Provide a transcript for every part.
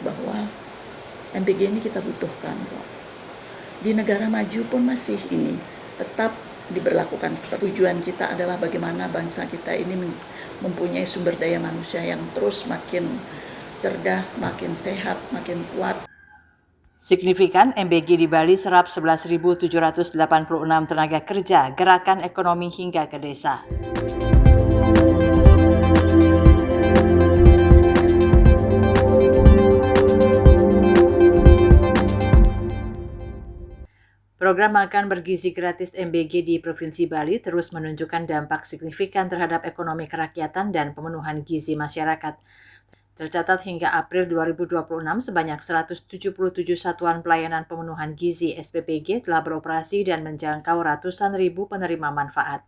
bahwa MBG ini kita butuhkan kok. Di negara maju pun masih ini tetap diberlakukan. Tujuan kita adalah bagaimana bangsa kita ini mempunyai sumber daya manusia yang terus makin cerdas, makin sehat, makin kuat. Signifikan, MBG di Bali serap 11.786 tenaga kerja gerakan ekonomi hingga ke desa. Program makan bergizi gratis MBG di Provinsi Bali terus menunjukkan dampak signifikan terhadap ekonomi kerakyatan dan pemenuhan gizi masyarakat. Tercatat hingga April 2026 sebanyak 177 satuan pelayanan pemenuhan gizi SPPG telah beroperasi dan menjangkau ratusan ribu penerima manfaat.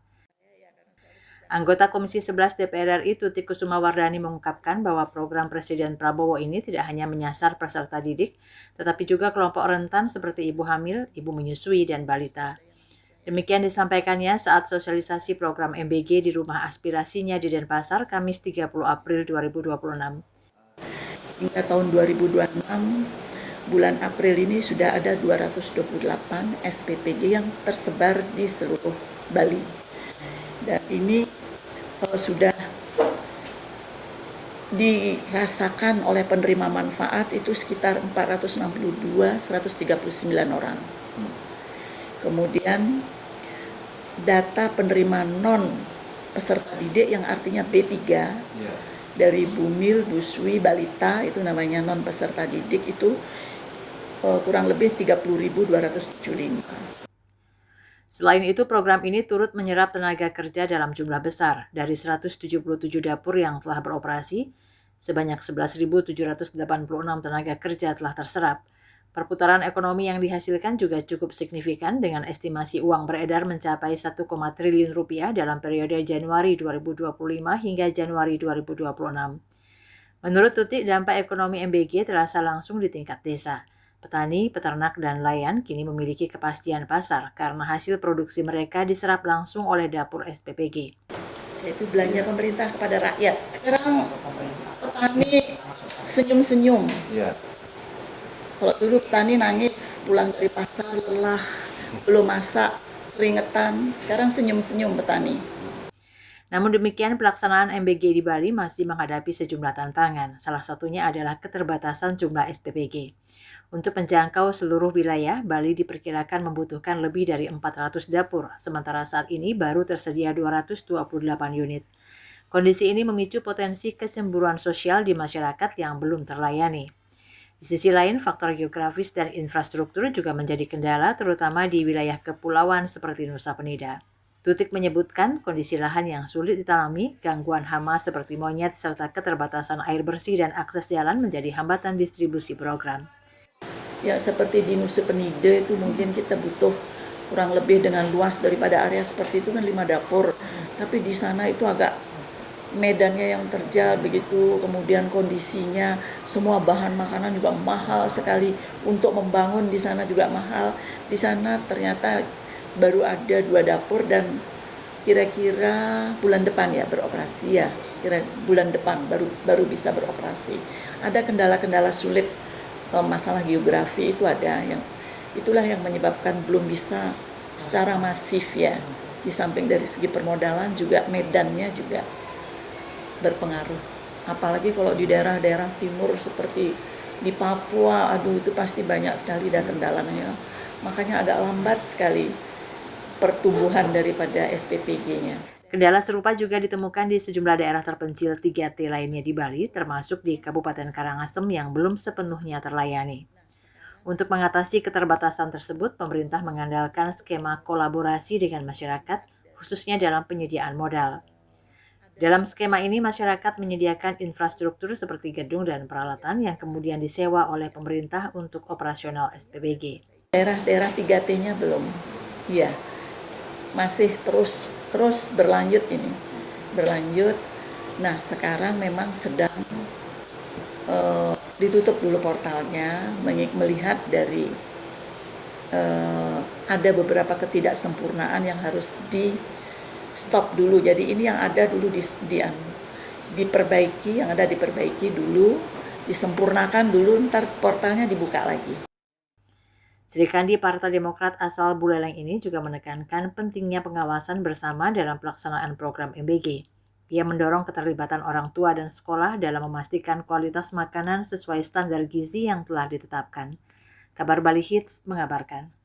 Anggota Komisi 11 DPR RI Tutik Kusumawardhani mengungkapkan bahwa program Presiden Prabowo ini tidak hanya menyasar peserta didik, tetapi juga kelompok rentan seperti ibu hamil, ibu menyusui, dan balita. Demikian disampaikannya saat sosialisasi program MBG di rumah aspirasinya di Denpasar, Kamis 30 April 2026. Hingga tahun 2026, bulan April ini sudah ada 228 SPPG yang tersebar di seluruh Bali. Dan ini sudah dirasakan oleh penerima manfaat itu sekitar 139 orang. Kemudian data penerima non peserta didik yang artinya B3 dari Bumil, Busui, Balita itu namanya non peserta didik itu kurang lebih 30.275. Selain itu, program ini turut menyerap tenaga kerja dalam jumlah besar. Dari 177 dapur yang telah beroperasi, sebanyak 11.786 tenaga kerja telah terserap. Perputaran ekonomi yang dihasilkan juga cukup signifikan dengan estimasi uang beredar mencapai 1, triliun rupiah dalam periode Januari 2025 hingga Januari 2026. Menurut Tutik, dampak ekonomi MBG terasa langsung di tingkat desa. Petani, peternak, dan nelayan kini memiliki kepastian pasar karena hasil produksi mereka diserap langsung oleh dapur SPPG. Yaitu belanja pemerintah kepada rakyat. Sekarang petani senyum-senyum. Kalau dulu petani nangis pulang dari pasar lelah, belum masak, keringetan. Sekarang senyum-senyum petani. Namun demikian, pelaksanaan MBG di Bali masih menghadapi sejumlah tantangan. Salah satunya adalah keterbatasan jumlah SPPG. Untuk menjangkau seluruh wilayah, Bali diperkirakan membutuhkan lebih dari 400 dapur, sementara saat ini baru tersedia 228 unit. Kondisi ini memicu potensi kecemburuan sosial di masyarakat yang belum terlayani. Di sisi lain, faktor geografis dan infrastruktur juga menjadi kendala, terutama di wilayah kepulauan seperti Nusa Penida. Tutik menyebutkan kondisi lahan yang sulit ditanami, gangguan hama seperti monyet, serta keterbatasan air bersih dan akses jalan menjadi hambatan distribusi program. Ya, seperti di Nusa Penida itu mungkin kita butuh kurang lebih dengan luas daripada area seperti itu kan 5 dapur. Tapi di sana itu agak medannya yang terjal begitu, kemudian kondisinya semua bahan makanan juga mahal sekali. Untuk membangun di sana juga mahal. Di sana ternyata baru ada 2 dapur dan kira-kira bulan depan ya beroperasi ya. Kira bulan depan baru bisa beroperasi. Ada kendala-kendala sulit. Masalah geografi itu ada yang itulah yang menyebabkan belum bisa secara masif ya. Di samping dari segi permodalan juga medannya juga berpengaruh. Apalagi kalau di daerah-daerah timur seperti di Papua, aduh itu pasti banyak sekali dan kendalanya. Makanya agak lambat sekali pertumbuhan daripada SPPG-nya. Kendala serupa juga ditemukan di sejumlah daerah terpencil 3T lainnya di Bali, termasuk di Kabupaten Karangasem yang belum sepenuhnya terlayani. Untuk mengatasi keterbatasan tersebut, pemerintah mengandalkan skema kolaborasi dengan masyarakat, khususnya dalam penyediaan modal. Dalam skema ini, masyarakat menyediakan infrastruktur seperti gedung dan peralatan yang kemudian disewa oleh pemerintah untuk operasional SPPG. Daerah-daerah 3T-nya belum, ya, masih terus berlanjut ini, berlanjut. Nah, sekarang memang sedang ditutup dulu portalnya, melihat dari ada beberapa ketidaksempurnaan yang harus di stop dulu. Jadi ini yang ada dulu diperbaiki, yang ada diperbaiki dulu. disempurnakan dulu, ntar portalnya dibuka lagi. Sri Kandi Partai Demokrat asal Buleleng ini juga menekankan pentingnya pengawasan bersama dalam pelaksanaan program MBG. Ia mendorong keterlibatan orang tua dan sekolah dalam memastikan kualitas makanan sesuai standar gizi yang telah ditetapkan. Kabar Bali Hits mengabarkan.